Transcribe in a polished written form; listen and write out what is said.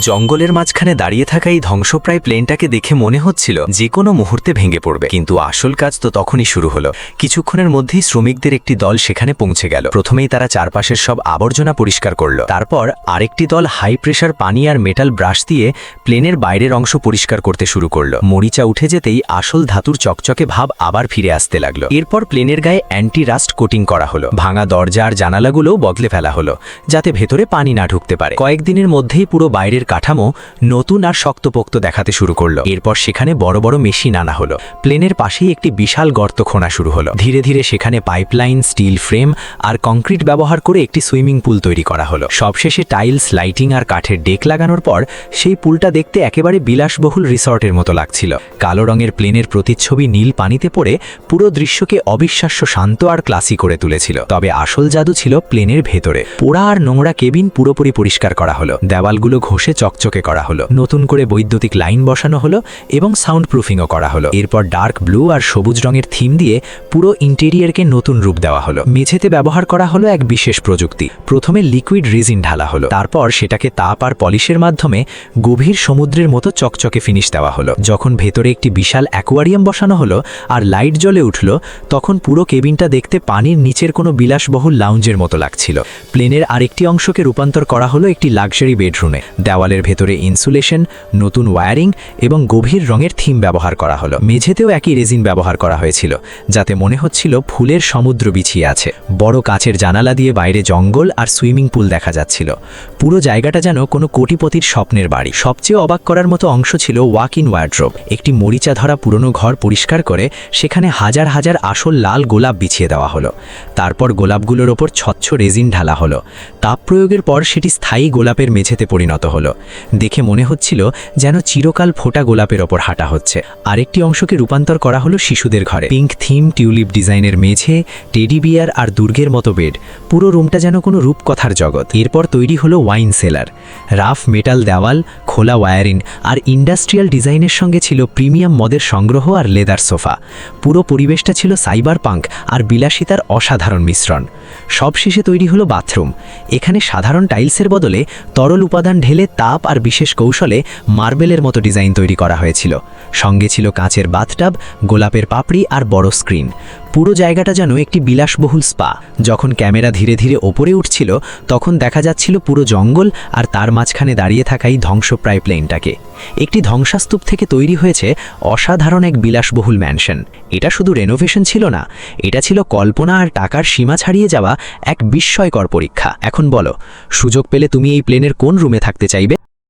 জঙ্গলের মাঝখানে দাঁড়িয়ে থাকা এই ধ্বংসপ্রায় প্লেনটাকে দেখে মনে হচ্ছিল যে কোনো মুহূর্তে ভেঙে পড়বে, কিন্তু আসল কাজ তো তখনই শুরু হলো। কিছুক্ষণের মধ্যেই শ্রমিকদের একটি দল সেখানে পৌঁছে গেল। প্রথমেই তারা চারপাশের সব আবর্জনা পরিষ্কার করল। তারপর আরেকটি দল হাই প্রেশার পানি আর মেটাল ব্রাশ দিয়ে প্লেনের বাইরের অংশ পরিষ্কার করতে শুরু করল। মরিচা উঠে যেতেই আসল ধাতুর চকচকে ভাব আবার ফিরে আসতে লাগলো। এরপর প্লেনের গায়ে অ্যান্টি রাস্ট কোটিং করা হলো। ভাঙা দরজা আর জানালাগুলোও বদলে ফেলা হলো, যাতে ভেতরে পানি না ঢুকতে পারে। কয়েকদিনের মধ্যেই পুরো বাইরের কাঠামো নতুন আর শক্তপোক্ত দেখাতে শুরু করলো। এরপর সেখানে বড় বড় মেশিন আনা হলো। প্লেনের পাশেই একটি বিশাল গর্ত খোঁড়া শুরু হলো। ধীরে ধীরে সেখানে পাইপলাইন, স্টিল ফ্রেম আর কংক্রিট ব্যবহার করে একটি সুইমিং পুল তৈরি করা হলো। সবশেষে টাইলস, লাইটিং আর কাঠের ডেক লাগানোর পর সেই পুলটা দেখতে একেবারে বিলাসবহুল রিসর্টের মতো লাগছিল। কালো রঙের প্লেনের প্রতিচ্ছবি নীল পানিতে পড়ে পুরো দৃশ্যকে অবিশ্বাস্য শান্ত আর ক্লাসি করে তুলেছিল। তবে আসল জাদু ছিল প্লেনের ভেতরে। পোড়া আর নোংরা কেবিন পুরোপুরি পরিষ্কার করা হলো। দেওয়ালগুলো ঘষে চকচকে করা হলো। নতুন করে বৈদ্যুতিক লাইন বসানো হলো এবং সাউন্ড প্রুফিংও করা হলো। এরপর ডার্ক ব্লু আর সবুজ রঙের থিম দিয়ে পুরো ইন্টেরিয়ারকে নতুন রূপ দেওয়া হলো। মেঝেতে ব্যবহার করা হলো এক বিশেষ প্রযুক্তি। প্রথমে লিকুইড রেজিন ঢালা হলো, তারপর সেটাকে তাপ আর পলিশের মাধ্যমে গভীর সমুদ্রের মতো চকচকে ফিনিশ দেওয়া হলো। যখন ভেতরে একটি বিশাল অ্যাকোয়ারিয়াম বসানো হলো আর লাইট জ্বলে উঠল, তখন পুরো কেবিনটা দেখতে পানির নিচের কোনো বিলাসবহুল লাউঞ্জের মতো লাগছিল। প্লেনের আরেকটি অংশকে রূপান্তর করা হলো একটি লাক্সারি বেডরুমে। দেওয়ালের ভেতরে ইনসুলেশন, নতুন ওয়্যারিং এবং গভীর রঙের থিম ব্যবহার করা হলো। মেঝেতেও একই রেজিন ব্যবহার করা হয়েছিল, যাতে মনে হচ্ছিল ফুলের সমুদ্র বিছিয়ে আছে। বড় কাচের জানালা দিয়ে বাইরে জঙ্গল আর সুইমিং পুল দেখা যাচ্ছিল। পুরো জায়গাটা যেন কোনো কোটিপতির স্বপ্নের বাড়ি। সবচেয়ে অবাক করার মতো অংশ ছিল ওয়াক ইন ওয়ার্ড্রোব। একটি মরিচা ধরা পুরনো ঘর পরিষ্কার করে সেখানে হাজার হাজার আসল লাল গোলাপ বিছিয়ে দেওয়া হলো। তারপর গোলাপগুলোর ওপর স্বচ্ছ রেজিন ঢালা হলো। তাপ প্রয়োগের পর সেটি স্থায়ী গোলাপের মেঝেতে পরিণত হলো। দেখে মনে হচ্ছিল যেন চিরকাল ফোটা গোলাপের ওপর হাঁটা হচ্ছে। আরেকটি অংশকে রূপান্তর করা হলো শিশুদের ঘরে। পিঙ্ক থিম, টিউলিপ ডিজাইনের মেঝে, টেডি বিয়ার আর দুর্গের মতো বেড। পুরো রুমটা যেন কোনো রূপকথার জগৎ। এরপর তৈরি হলো ওয়াইন সেলার। রাফ মেটাল দেওয়াল, খোলা ওয়্যারিং আর ইন্ডাস্ট্রিয়াল ডিজাইনের সঙ্গে ছিল প্রিমিয়াম মদের সংগ্রহ আর লেদার সোফা। পুরো পরিবেশটা ছিল সাইবার পাঙ্ক আর বিলাসিতার অসাধারণ মিশ্রণ। সবশেষে তৈরি হলো বাথরুম। এখানে সাধারণ টাইলসের বদলে তরল উপাদান ঢেলে তাপ আর বিশেষ কৌশলে মার্বেলের মতো ডিজাইন তৈরি করা হয়েছিল। সঙ্গে ছিল কাঁচের বাথটাব, গোলাপের পাপড়ি আর বড় স্ক্রিন। পুরো জায়গাটা যেন একটি বিলাসবহুল স্পা। যখন ক্যামেরা ধীরে ধীরে ওপরে উঠছিল, তখন দেখা যাচ্ছিল পুরো জঙ্গল আর তার মাঝখানে দাঁড়িয়ে থাকা এই ধ্বংসপ্রায় প্লেনটাকে। একটি ধ্বংসাস্তূপ থেকে তৈরি হয়েছে অসাধারণ এক বিলাসবহুল ম্যানশন। এটা শুধু রেনোভেশন ছিল না, এটা ছিল কল্পনা আর টাকার সীমা ছাড়িয়ে যাওয়া এক বিস্ময়কর পরীক্ষা। এখন বলো, সুযোগ পেলে তুমি এই প্লেনের কোন রুমে থাকতে চাইবে?